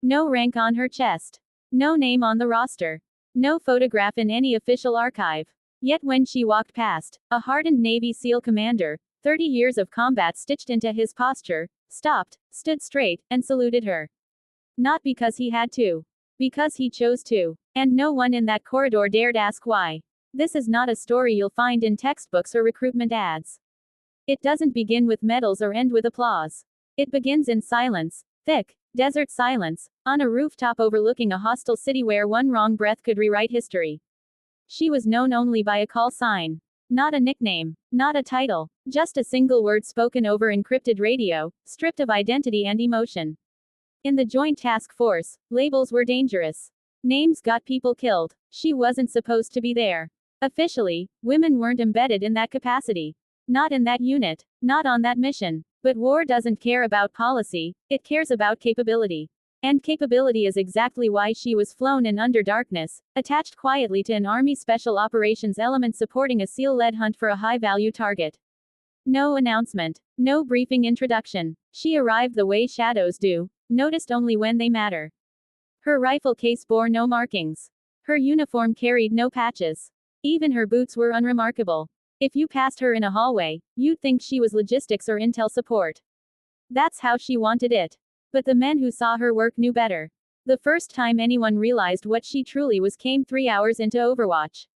No rank on her chest. No name on the roster. No photograph in any official archive. Yet when she walked past, a hardened Navy SEAL commander, 30 years of combat stitched into his posture, stopped, stood straight, and saluted her. Not because he had to. Because he chose to. And no one in that corridor dared ask why. This is not a story you'll find in textbooks or recruitment ads. It doesn't begin with medals or end with applause. It begins in silence, thick, desert silence, on a rooftop overlooking a hostile city where one wrong breath could rewrite history. She was known only by a call sign. Not a nickname, not a title, just a single word spoken over encrypted radio, stripped of identity and emotion. In the Joint Task Force, labels were dangerous. Names got people killed. She wasn't supposed to be there. Officially, women weren't embedded in that capacity. Not in that unit, not on that mission. But war doesn't care about policy, it cares about capability. And capability is exactly why she was flown in under darkness, attached quietly to an Army Special Operations element supporting a SEAL-led hunt for a high-value target. No announcement, no briefing introduction. She arrived the way shadows do, noticed only when they matter. Her rifle case bore no markings. Her uniform carried no patches. Even her boots were unremarkable. If you passed her in a hallway, you'd think she was logistics or intel support. That's how she wanted it. But the men who saw her work knew better. The first time anyone realized what she truly was came 3 hours into Overwatch.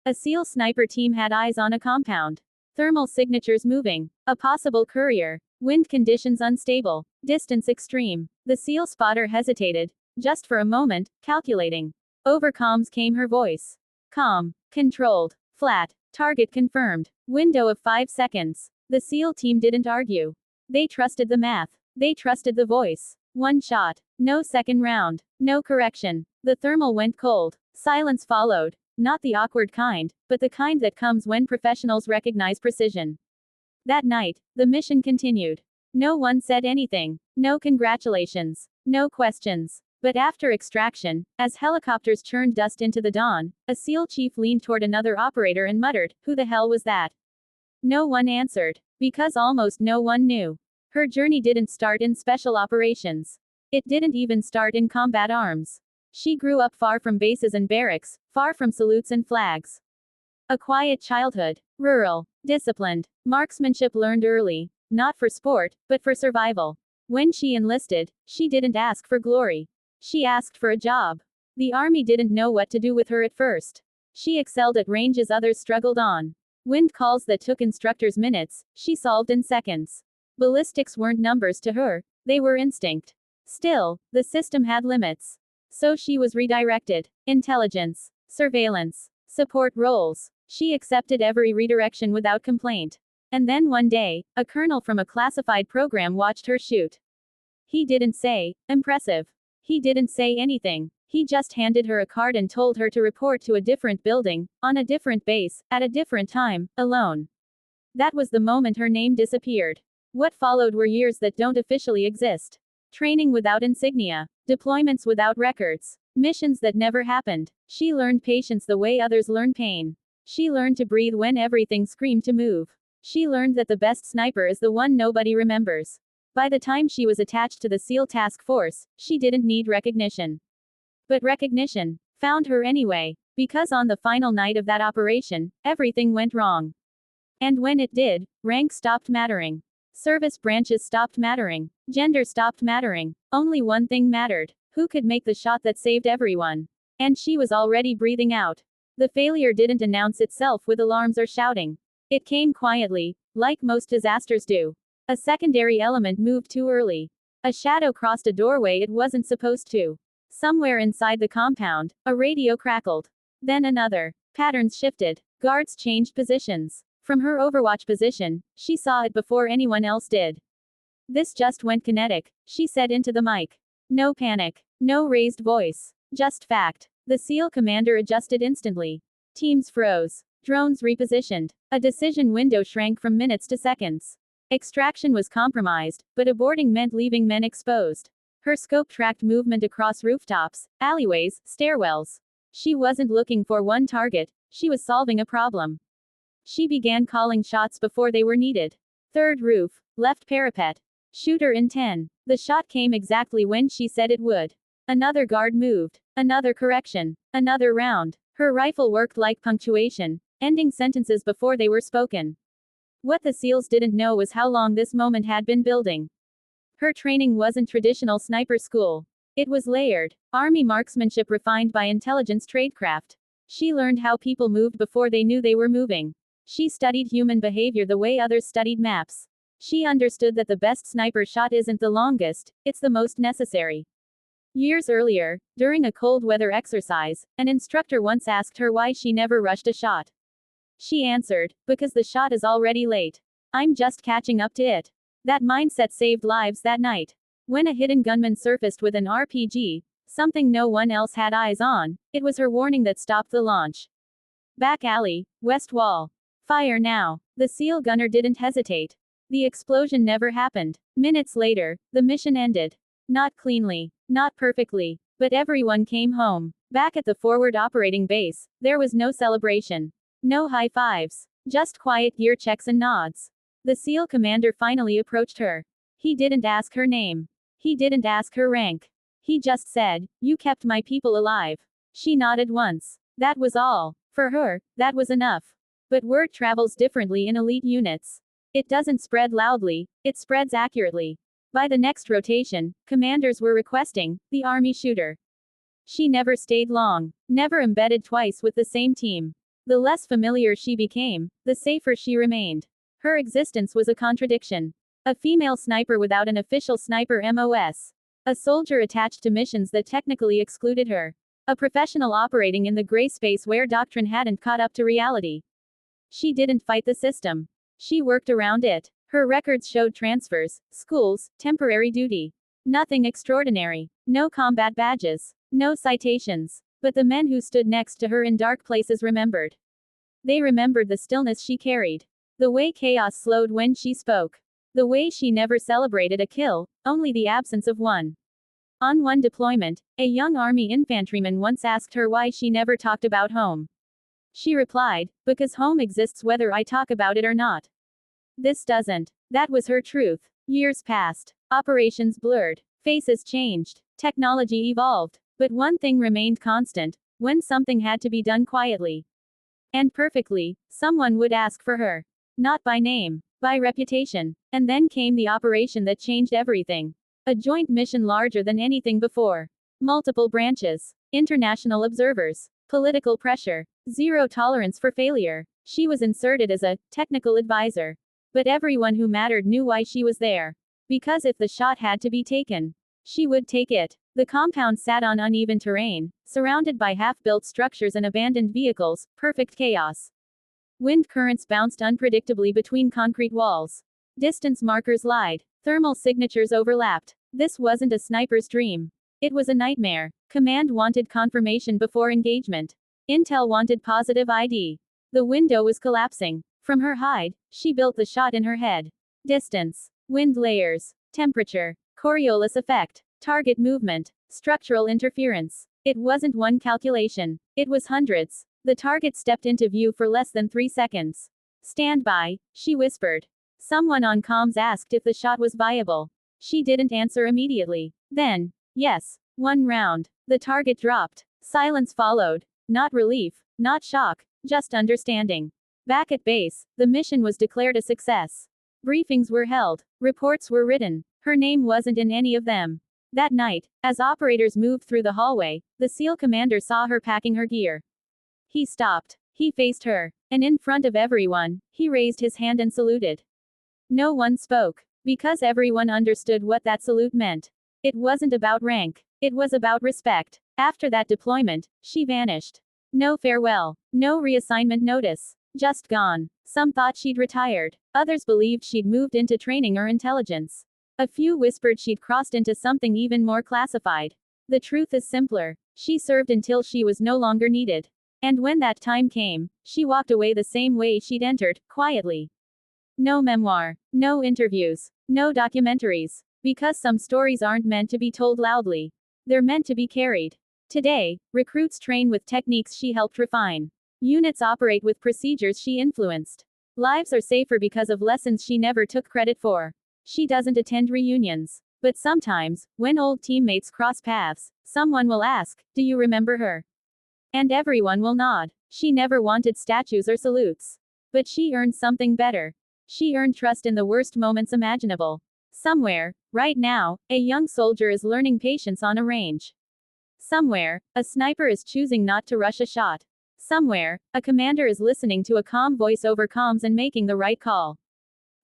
A SEAL sniper team had eyes on a compound. Thermal signatures moving. A possible courier. Wind conditions unstable. Distance extreme. The SEAL spotter hesitated. Just for a moment, calculating. Over comms came her voice. Calm. Controlled. Flat. Target confirmed. Window of 5 seconds. The SEAL team didn't argue. They trusted the math. They trusted the voice. One shot. No second round. No correction. The thermal went cold. Silence followed. Not the awkward kind, but the kind that comes when professionals recognize precision. That night, the mission continued. No one said anything. No congratulations. No questions. But after extraction, as helicopters churned dust into the dawn, a SEAL chief leaned toward another operator and muttered, "Who the hell was that?" No one answered. Because almost no one knew. Her journey didn't start in special operations. It didn't even start in combat arms. She grew up far from bases and barracks, far from salutes and flags. A quiet childhood. Rural. Disciplined. Marksmanship learned early. Not for sport, but for survival. When she enlisted, she didn't ask for glory. She asked for a job. The Army didn't know what to do with her at first. She excelled at ranges others struggled on. Wind calls that took instructors minutes, she solved in seconds. Ballistics weren't numbers to her, they were instinct. Still, the system had limits. So she was redirected. Intelligence. Surveillance. Support roles. She accepted every redirection without complaint. And then one day, a colonel from a classified program watched her shoot. He didn't say, "Impressive." He didn't say anything. He just handed her a card and told her to report to a different building, on a different base, at a different time, alone. That was the moment her name disappeared. What followed were years that don't officially exist. Training without insignia. Deployments without records. Missions that never happened. She learned patience the way others learn pain. She learned to breathe when everything screamed to move. She learned that the best sniper is the one nobody remembers. By the time she was attached to the SEAL Task Force, she didn't need recognition. But recognition found her anyway, because on the final night of that operation, everything went wrong. And when it did, rank stopped mattering. Service branches stopped mattering. Gender stopped mattering. Only one thing mattered. Who could make the shot that saved everyone? And she was already breathing out. The failure didn't announce itself with alarms or shouting. It came quietly, like most disasters do. A secondary element moved too early. A shadow crossed a doorway it wasn't supposed to. Somewhere inside the compound, a radio crackled. Then another. Patterns shifted. Guards changed positions. From her Overwatch position, she saw it before anyone else did. This just went kinetic, she said into the mic. No panic. No raised voice. Just fact. The SEAL commander adjusted instantly. Teams froze. Drones repositioned. A decision window shrank from minutes to seconds. Extraction was compromised, but aborting meant leaving men exposed. Her scope tracked movement across rooftops, alleyways, stairwells. She wasn't looking for one target, she was solving a problem. She began calling shots before they were needed. Third roof, left parapet. Shooter in 10. The shot came exactly when she said it would. Another guard moved. Another correction. Another round. Her rifle worked like punctuation, ending sentences before they were spoken. What the SEALs didn't know was how long this moment had been building. Her training wasn't traditional sniper school. It was layered, army marksmanship refined by intelligence tradecraft. She learned how people moved before they knew they were moving. She studied human behavior the way others studied maps. She understood that the best sniper shot isn't the longest, it's the most necessary. Years earlier, during a cold weather exercise, an instructor once asked her why she never rushed a shot. She answered, because the shot is already late. I'm just catching up to it. That mindset saved lives that night. When a hidden gunman surfaced with an RPG, something no one else had eyes on, it was her warning that stopped the launch. Back alley, west wall. Fire now. The SEAL gunner didn't hesitate. The explosion never happened. Minutes later, the mission ended. Not cleanly, not perfectly, but everyone came home. Back at the forward operating base, there was no celebration. No high fives. Just quiet gear checks and nods. The SEAL commander finally approached her. He didn't ask her name. He didn't ask her rank. He just said, "You kept my people alive." She nodded once. That was all. For her, that was enough. But word travels differently in elite units. It doesn't spread loudly, it spreads accurately. By the next rotation, commanders were requesting the army shooter. She never stayed long, never embedded twice with the same team. The less familiar she became, the safer she remained. Her existence was a contradiction. A female sniper without an official sniper MOS. A soldier attached to missions that technically excluded her. A professional operating in the gray space where doctrine hadn't caught up to reality. She didn't fight the system. She worked around it. Her records showed transfers, schools, temporary duty. Nothing extraordinary. No combat badges. No citations. But the men who stood next to her in dark places remembered. They remembered the stillness she carried. The way chaos slowed when she spoke. The way she never celebrated a kill, only the absence of one. On one deployment, a young army infantryman once asked her why she never talked about home. She replied, because home exists whether I talk about it or not. This doesn't. That was her truth. Years passed. Operations blurred. Faces changed. Technology evolved. But one thing remained constant. When something had to be done quietly and perfectly, someone would ask for her. Not by name, by reputation. And then came the operation that changed everything. A joint mission larger than anything before. Multiple branches. International observers. Political pressure. Zero tolerance for failure. She was inserted as a technical advisor. But everyone who mattered knew why she was there. Because if the shot had to be taken, she would take it. The compound sat on uneven terrain, surrounded by half-built structures and abandoned vehicles, perfect chaos. Wind currents bounced unpredictably between concrete walls. Distance markers lied. Thermal signatures overlapped. This wasn't a sniper's dream. It was a nightmare. Command wanted confirmation before engagement. Intel wanted positive ID. The window was collapsing. From her hide, she built the shot in her head. Distance, wind layers, temperature, Coriolis effect, target movement, structural interference. It wasn't one calculation. It was hundreds. The target stepped into view for less than 3 seconds. Stand by, she whispered. Someone on comms asked if the shot was viable. She didn't answer immediately. Then, yes, one round. The target dropped. Silence followed. Not relief, not shock, just understanding. Back at base, the mission was declared a success. Briefings were held. Reports were written. Her name wasn't in any of them. That night, as operators moved through the hallway, the SEAL commander saw her packing her gear. He stopped. He faced her. And in front of everyone, he raised his hand and saluted. No one spoke. Because everyone understood what that salute meant. It wasn't about rank. It was about respect. After that deployment, she vanished. No farewell. No reassignment notice. Just gone. Some thought she'd retired. Others believed she'd moved into training or intelligence. A few whispered she'd crossed into something even more classified. The truth is simpler. She served until she was no longer needed. And when that time came, she walked away the same way she'd entered, quietly. No memoir. No interviews. No documentaries. Because some stories aren't meant to be told loudly. They're meant to be carried. Today, recruits train with techniques she helped refine. Units operate with procedures she influenced. Lives are safer because of lessons she never took credit for. She doesn't attend reunions. But sometimes, when old teammates cross paths, someone will ask, "Do you remember her?" And everyone will nod. She never wanted statues or salutes. But she earned something better. She earned trust in the worst moments imaginable. Somewhere, right now, a young soldier is learning patience on a range. Somewhere, a sniper is choosing not to rush a shot. Somewhere, a commander is listening to a calm voice over comms and making the right call.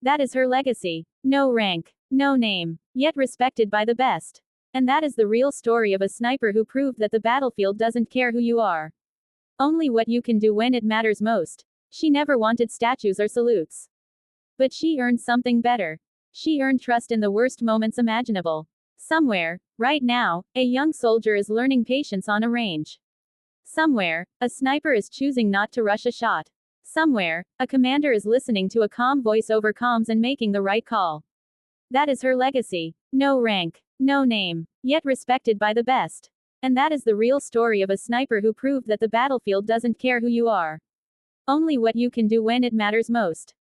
That is her legacy. No rank, no name, yet respected by the best. And that is the real story of a sniper who proved that the battlefield doesn't care who you are. Only what you can do when it matters most. She never wanted statues or salutes. But she earned something better. She earned trust in the worst moments imaginable. Somewhere, right now, a young soldier is learning patience on a range. Somewhere, a sniper is choosing not to rush a shot. Somewhere, a commander is listening to a calm voice over comms and making the right call. That is her legacy. No rank, no name, yet respected by the best. And that is the real story of a sniper who proved that the battlefield doesn't care who you are. Only what you can do when it matters most.